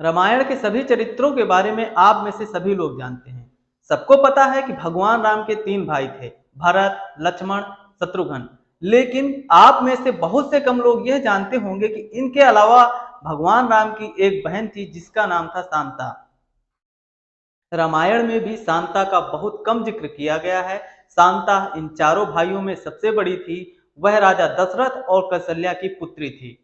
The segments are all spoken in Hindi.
रामायण के सभी चरित्रों के बारे में आप में से सभी लोग जानते हैं। सबको पता है कि भगवान राम के 3 भाई थे, भरत, लक्ष्मण, शत्रुघ्न। लेकिन आप में से बहुत से कम लोग यह जानते होंगे कि इनके अलावा भगवान राम की एक बहन थी जिसका नाम था शांता। रामायण में भी शांता का बहुत कम जिक्र किया गया है। शांता इन चारों भाइयों में सबसे बड़ी थी। वह राजा दशरथ और कौशल्या की पुत्री थी।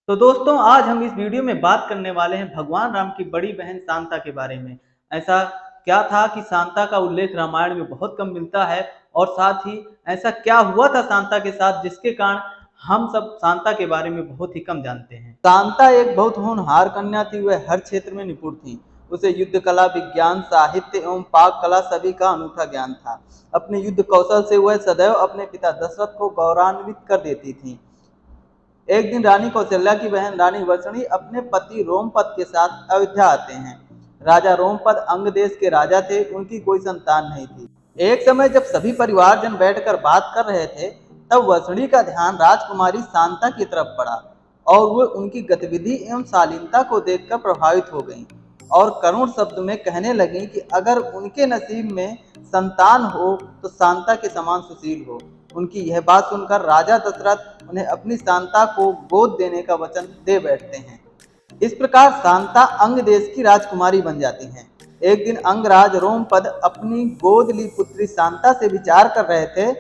तो दोस्तों, आज हम इस वीडियो में बात करने वाले हैं भगवान राम की बड़ी बहन शांता के बारे में। ऐसा क्या था कि शांता का उल्लेख रामायण में बहुत कम मिलता है, और साथ ही ऐसा क्या हुआ था शांता के साथ जिसके कारण हम सब शांता के बारे में बहुत ही कम जानते हैं। शांता एक बहुत होनहार कन्या थी। वह हर क्षेत्र में निपुण थी। उसे युद्ध कला, विज्ञान, साहित्य एवं पाक कला सभी का अनूठा ज्ञान था। अपने युद्ध कौशल से वह सदैव अपने पिता दशरथ को गौरवान्वित कर देती थी। एक दिन रानी कौशल्या की बहन रानी वर्षणी अपने पति रोमपद के साथ अयोध्या आते हैं। राजा रोमपद अंग देश के राजा थे। उनकी कोई संतान नहीं थी। एक समय जब सभी परिवारजन बैठकर बात कर रहे थे, तब वर्षणी का ध्यान राजकुमारी शांता की तरफ पड़ा, और वह उनकी गतिविधि एवं शालीनता को देखकर प्रभावित हो गईं, और करुण शब्द में कहने लगी कि अगर उनके नसीब में संतान हो तो शांता के समान सुशील हो। उनकी यह बात सुनकर राजा दशरथ उन्हें अपनी शांता को गोद देने का वचन दे बैठते हैं। इस प्रकार शांता अंग देश की राजकुमारी बन जाती हैं। एक दिन अंगराज रोमपद अपनी गोद ली पुत्री शांता से विचार कर रहे थे,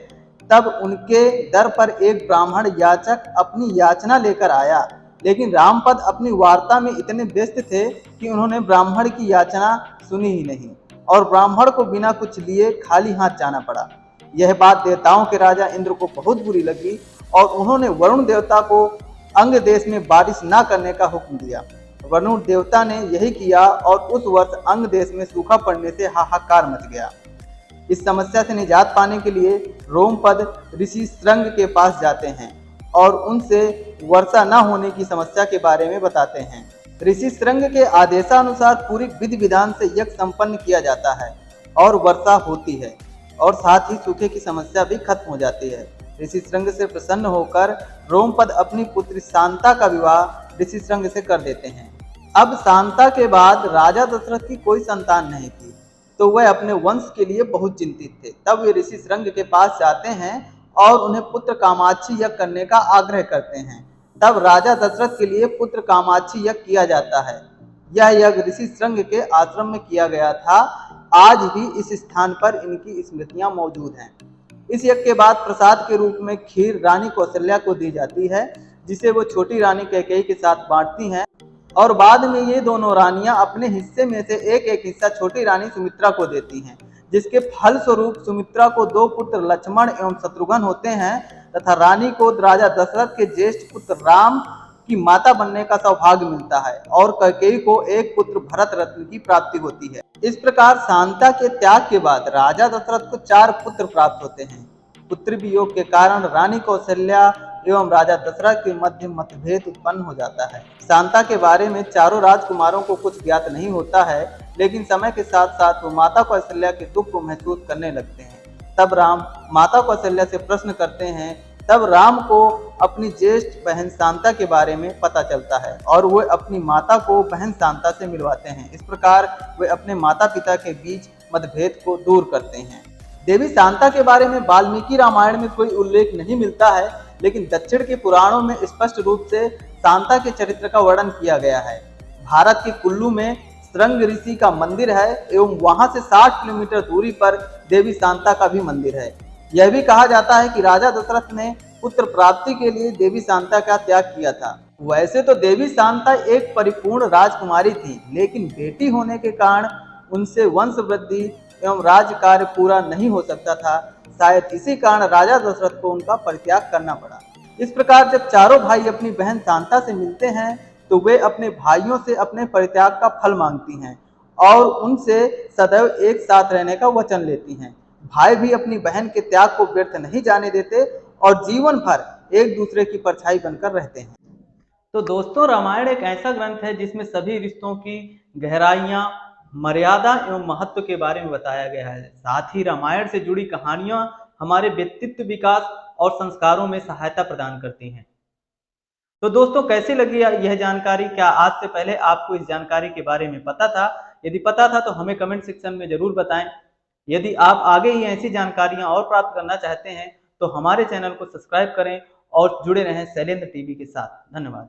तब उनके दर पर एक ब्राह्मण याचक अपनी याचना लेकर आया। लेकिन रामपद अपनी वार्ता में इतने व्यस्त थे कि उन्होंने ब्राह्मण की याचना सुनी ही नहीं, और ब्राह्मण को बिना कुछ लिए खाली हाथ जाना पड़ा। यह बात देवताओं के राजा इंद्र को बहुत बुरी लगी, और उन्होंने वरुण देवता को अंग देश में बारिश न करने का हुक्म दिया। वरुण देवता ने यही किया, और उस वर्ष अंग देश में सूखा पड़ने से हाहाकार मच गया। इस समस्या से निजात पाने के लिए रोमपद ऋषि श्रृंग के पास जाते हैं और उनसे वर्षा न होने की समस्या के बारे में बताते हैं। ऋषि श्रृंग के आदेशानुसार पूरी विधि विधान से यज्ञ संपन्न किया जाता है, और वर्षा होती है, और साथ ही सूखे की समस्या भी खत्म हो जाती है। ऋषि श्रृंग से प्रसन्न होकर रोमपद अपनी पुत्री शांता का विवाह ऋषि श्रृंग से कर देते हैं। अब शांता के बाद राजा दशरथ की कोई संतान नहीं थी, तो वह अपने वंश के लिए बहुत चिंतित थे। तब वे ऋषि श्रृंग के पास जाते हैं और उन्हें पुत्र कामाक्षी यज्ञ करने का आग्रह करते हैं। तब राजा दशरथ के लिए पुत्र कामाक्षी यज्ञ किया जाता है। यह यज्ञ ऋषि श्रृंग के आश्रम में किया गया था। आज भी इस स्थान पर इनकी स्मृतियां मौजूद हैं। इस यज्ञ के बाद प्रसाद के रूप में खीर रानी कौशल्या को दी जाती है, जिसे वो छोटी रानी कैकेयी के साथ बांटती हैं, और बाद में ये दोनों रानियां अपने हिस्से में से एक एक हिस्सा छोटी रानी सुमित्रा को देती हैं, जिसके फल स्वरूप सुमित्रा को 2 पुत्र लक्ष्मण एवं शत्रुघ्न होते हैं, तथा रानी को राजा दशरथ के ज्येष्ठ पुत्र राम की माता बनने का सौभाग्य मिलता है, और कैकेयी को एक पुत्र भरत रत्न की प्राप्ति होती है। इस प्रकार शांता के त्याग के बाद राजा दशरथ को 4 पुत्र प्राप्त होते हैं। पुत्र वियोग के कारण रानी कौशल्या एवं राजा दशरथ के मध्य मतभेद उत्पन्न हो जाता है। शांता के बारे में चारों राजकुमारों को कुछ ज्ञात नहीं होता है, लेकिन समय के साथ साथ वो माता कौशल्या के दुख को महसूस करने लगते हैं। तब राम माता कौशल्या से प्रश्न करते हैं। तब राम को अपनी ज्येष्ठ बहन शांता के बारे में पता चलता है, और वे अपनी माता को बहन शांता से मिलवाते हैं। इस प्रकार वे अपने माता पिता के बीच मतभेद को दूर करते हैं। देवी शांता के बारे में वाल्मीकि रामायण में कोई उल्लेख नहीं मिलता है, लेकिन दक्षिण के पुराणों में स्पष्ट रूप से शांता के चरित्र का वर्णन किया गया है। भारत के कुल्लू में श्रृंग ऋषि का मंदिर है, एवं वहां से 60 किलोमीटर दूरी पर देवी शांता का भी मंदिर है। यह भी कहा जाता है कि राजा दशरथ ने पुत्र प्राप्ति के लिए देवी शांता का त्याग किया था। वैसे तो देवी शांता एक परिपूर्ण राजकुमारी थी, लेकिन बेटी होने के कारण उनसे वंश वृद्धि एवं राज्य कार्य पूरा नहीं हो सकता था। शायद इसी कारण राजा दशरथ को उनका परित्याग करना पड़ा। इस प्रकार जब चारों भाई अपनी बहन शांता से मिलते हैं, तो वे अपने भाइयों से अपने परित्याग का फल मांगती हैं, और उनसे सदैव एक साथ रहने का वचन लेती हैं। भाई भी अपनी बहन के त्याग को व्यर्थ नहीं जाने देते, और जीवन भर एक दूसरे की परछाई बनकर रहते हैं। तो दोस्तों, रामायण एक ऐसा ग्रंथ है जिसमें सभी रिश्तों की गहराइयां, मर्यादा एवं महत्व के बारे में बताया गया है। साथ ही रामायण से जुड़ी कहानियां हमारे व्यक्तित्व विकास और संस्कारों में सहायता प्रदान करती हैं। तो दोस्तों कैसी लगी यह जानकारी? क्या आज से पहले आपको इस जानकारी के बारे में पता था? यदि पता था तो हमें कमेंट सेक्शन में जरूर बताएं। यदि आप आगे ही ऐसी जानकारियां और प्राप्त करना चाहते हैं तो हमारे चैनल को सब्सक्राइब करें और जुड़े रहें शैलेंद्र टीवी के साथ। धन्यवाद।